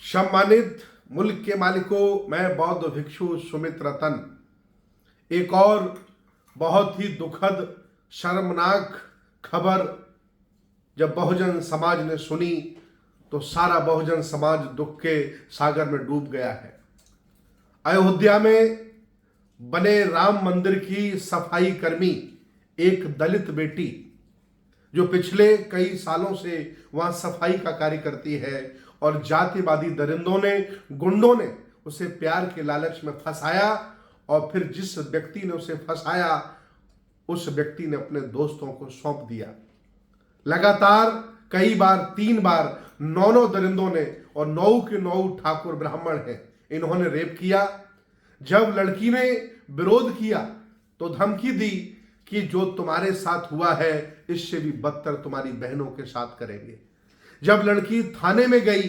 सम्मानित मुल्क के मालिकों, मैं बौद्ध भिक्षु सुमित रतन एक और बहुत ही दुखद शर्मनाक खबर जब बहुजन समाज ने सुनी तो सारा बहुजन समाज दुख के सागर में डूब गया है। अयोध्या में बने राम मंदिर की सफाई कर्मी एक दलित बेटी जो पिछले कई सालों से वहां सफाई का कार्य करती है और जातिवादी दरिंदों ने, गुंडों ने उसे प्यार के लालच में फंसाया और फिर जिस व्यक्ति ने उसे फंसाया उस व्यक्ति ने अपने दोस्तों को सौंप दिया। लगातार कई बार, 3 बार 9 दरिंदों ने, और 9 के 9 ठाकुर ब्राह्मण हैं, इन्होंने रेप किया। जब लड़की ने विरोध किया तो धमकी दी कि जो तुम्हारे साथ हुआ है इससे भी बदतर तुम्हारी बहनों के साथ करेंगे। जब लड़की थाने में गई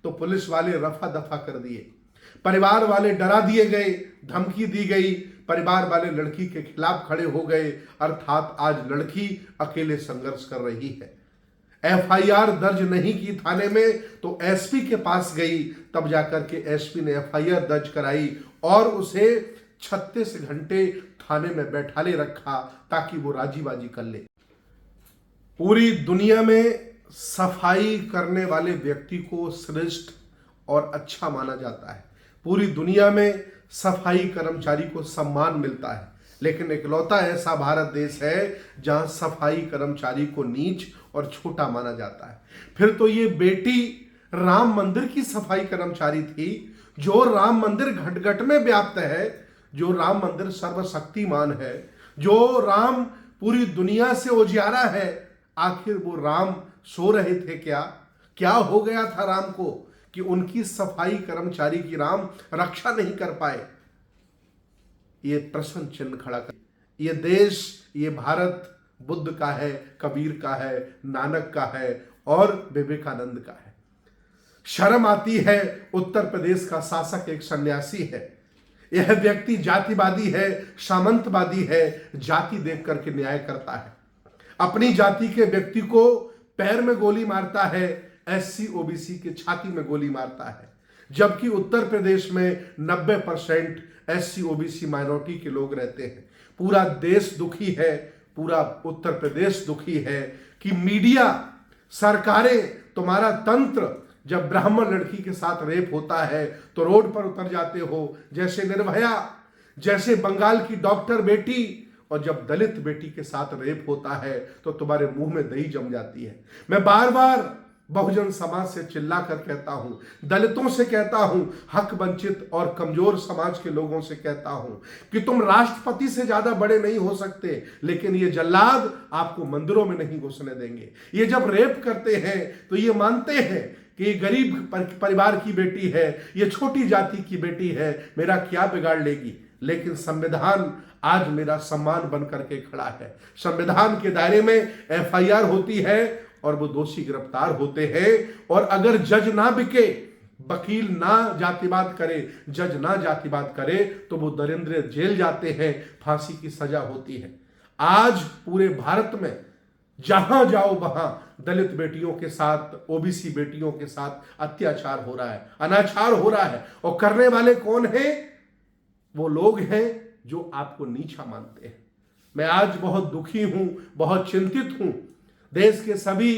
तो पुलिस वाले रफा दफा कर दिए, परिवार वाले डरा दिए गए, धमकी दी गई, परिवार वाले लड़की के खिलाफ खड़े हो गए। अर्थात आज लड़की अकेले संघर्ष कर रही है। एफआईआर दर्ज नहीं की थाने में तो एसपी के पास गई, तब जाकर के एसपी ने एफआईआर दर्ज कराई और उसे 36 घंटे थाने में बैठाले रखा ताकि वो राजीबाजी कर ले। पूरी दुनिया में सफाई करने वाले व्यक्ति को श्रेष्ठ और अच्छा माना जाता है। पूरी दुनिया में सफाई कर्मचारी को सम्मान मिलता है, लेकिन इकलौता ऐसा भारत देश है जहां सफाई कर्मचारी को नीच और छोटा माना जाता है। फिर तो ये बेटी राम मंदिर की सफाई कर्मचारी थी, जो राम मंदिर घट घट में व्याप्त है, जो राम मंदिर सर्वशक्तिमान है, जो राम पूरी दुनिया से उजियारा है। आखिर वो राम सो रहे थे क्या? क्या हो गया था राम को कि उनकी सफाई कर्मचारी की राम रक्षा नहीं कर पाए? ये प्रश्न चिन्ह खड़ा कर। ये देश, ये भारत बुद्ध का है, कबीर का है, नानक का है और विवेकानंद का है। शर्म आती है। उत्तर प्रदेश का शासक एक सन्यासी है। यह व्यक्ति जातिवादी है, सामंतवादी है, जाति देख करके न्याय करता है। अपनी जाति के व्यक्ति को पैर में गोली मारता है, एससी ओबीसी के छाती में गोली मारता है, जबकि उत्तर प्रदेश में 90% एससी ओबीसी माइनॉरिटी के लोग रहते हैं। पूरा देश दुखी है, पूरा उत्तर प्रदेश दुखी है कि मीडिया, सरकारें, तुम्हारा तंत्र जब ब्राह्मण लड़की के साथ रेप होता है तो रोड पर उतर जाते हो, जैसे निर्भया, जैसे बंगाल की डॉक्टर बेटी, और जब दलित बेटी के साथ रेप होता है तो तुम्हारे मुंह में दही जम जाती है। मैं बार बार बहुजन समाज से चिल्ला कर कहता हूं, दलितों से कहता हूं, हक वंचित और कमजोर समाज के लोगों से कहता हूं कि तुम राष्ट्रपति से ज्यादा बड़े नहीं हो सकते, लेकिन ये जल्लाद आपको मंदिरों में नहीं घुसने देंगे। ये जब रेप करते हैं तो ये मानते हैं कि ये गरीब परिवार की बेटी है, ये छोटी जाति की बेटी है, मेरा क्या बिगाड़ लेगी। लेकिन संविधान आज मेरा सम्मान बन करके खड़ा है। संविधान के दायरे में एफआईआर होती है और वो दोषी गिरफ्तार होते हैं। और अगर जज ना बिके, वकील ना जातिवाद करे, जज ना जातिवाद करे, तो वो दरिंद्र जेल जाते हैं, फांसी की सजा होती है। आज पूरे भारत में जहां जाओ वहां दलित बेटियों के साथ, ओबीसी बेटियों के साथ अत्याचार हो रहा है, अनाचार हो रहा है। और करने वाले कौन हैं? वो लोग हैं जो आपको नीचा मानते हैं। मैं आज बहुत दुखी हूं, बहुत चिंतित हूं। देश के सभी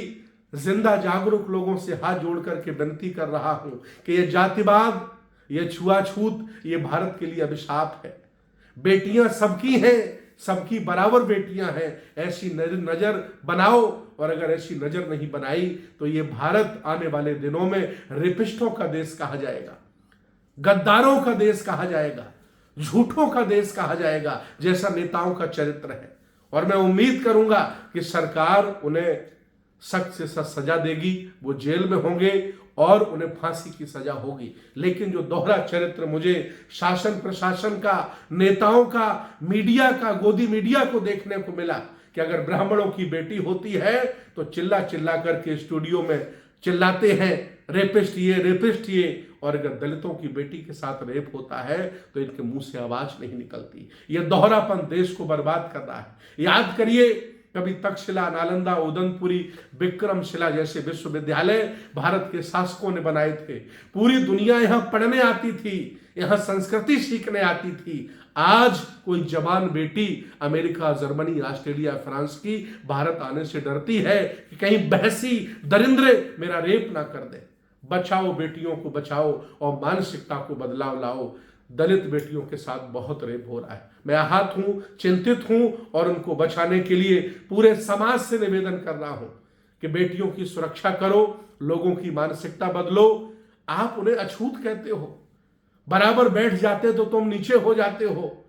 जिंदा जागरूक लोगों से हाथ जोड़ करके विनती कर रहा हूं कि ये जातिवाद, ये छुआछूत, ये भारत के लिए अभिशाप है। बेटियां सबकी हैं, सबकी बराबर बेटियां हैं। ऐसी नजर बनाओ, और अगर ऐसी नजर नहीं बनाई तो ये भारत आने वाले दिनों में रेपिस्टों का देश कहा जाएगा, गद्दारों का देश कहा जाएगा, झूठों का देश कहा जाएगा, जैसा नेताओं का चरित्र है। और मैं उम्मीद करूंगा कि सरकार उन्हें सख्त से सख्त सजा देगी, वो जेल में होंगे और उन्हें फांसी की सजा होगी। लेकिन जो दोहरा चरित्र मुझे शासन प्रशासन का, नेताओं का, मीडिया का, गोदी मीडिया को देखने को मिला कि अगर ब्राह्मणों की बेटी होती है तो चिल्ला चिल्ला करके स्टूडियो में चिल्लाते हैं, रेपिस्ट ये, रेपिस्ट ये। और अगर दलितों की बेटी के साथ रेप होता है तो इनके मुंह से आवाज नहीं निकलती। यह दोहरापन देश को बर्बाद कर रहा है। याद करिए कभी तक्षशिला, नालंदा, उदनपुरी, विक्रमशिला जैसे विश्वविद्यालय भारत के शासकों ने बनाए थे। पूरी दुनिया यहां पढ़ने आती थी, यहां संस्कृति सीखने आती थी। आज कोई जवान बेटी अमेरिका, जर्मनी, ऑस्ट्रेलिया, फ्रांस की भारत आने से डरती है कि कहीं बहसी दरिंद्रे मेरा रेप ना कर दे। बचाओ, बेटियों को बचाओ और मानसिकता को बदलाव लाओ। दलित बेटियों के साथ बहुत रेप हो रहा है। मैं आहत हूं, चिंतित हूं और उनको बचाने के लिए पूरे समाज से निवेदन कर रहा हूं कि बेटियों की सुरक्षा करो, लोगों की मानसिकता बदलो। आप उन्हें अछूत कहते हो, बराबर बैठ जाते तो तुम नीचे हो जाते हो।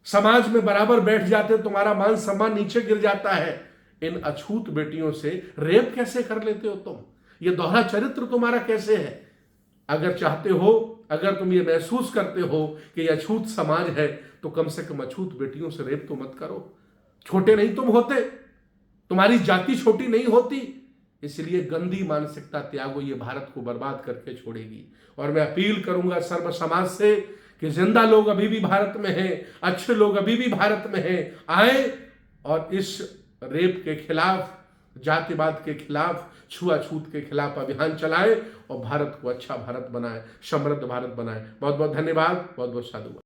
समाज में बराबर बैठ जाते तुम्हारा मान सम्मान नीचे गिर जाता है। इन अछूत बेटियों से रेप कैसे कर लेते हो तुम? ये दोहरा चरित्र तुम्हारा कैसे है? अगर चाहते हो, अगर तुम ये महसूस करते हो कि यह अछूत समाज है, तो कम से कम अछूत बेटियों से रेप तो मत करो। छोटे नहीं तुम होते, तुम्हारी जाति छोटी नहीं होती। इसलिए गंदी मानसिकता त्यागो, ये भारत को बर्बाद करके छोड़ेगी। और मैं अपील करूंगा सर्व समाज से कि जिंदा लोग अभी भी भारत में हैं, अच्छे लोग अभी भी भारत में हैं, आए और इस रेप के खिलाफ, जातिवाद के खिलाफ, छुआछूत के खिलाफ अभियान चलाएं और भारत को अच्छा भारत बनाएं, समृद्ध भारत बनाएं। बहुत बहुत धन्यवाद, बहुत बहुत साधुवाद।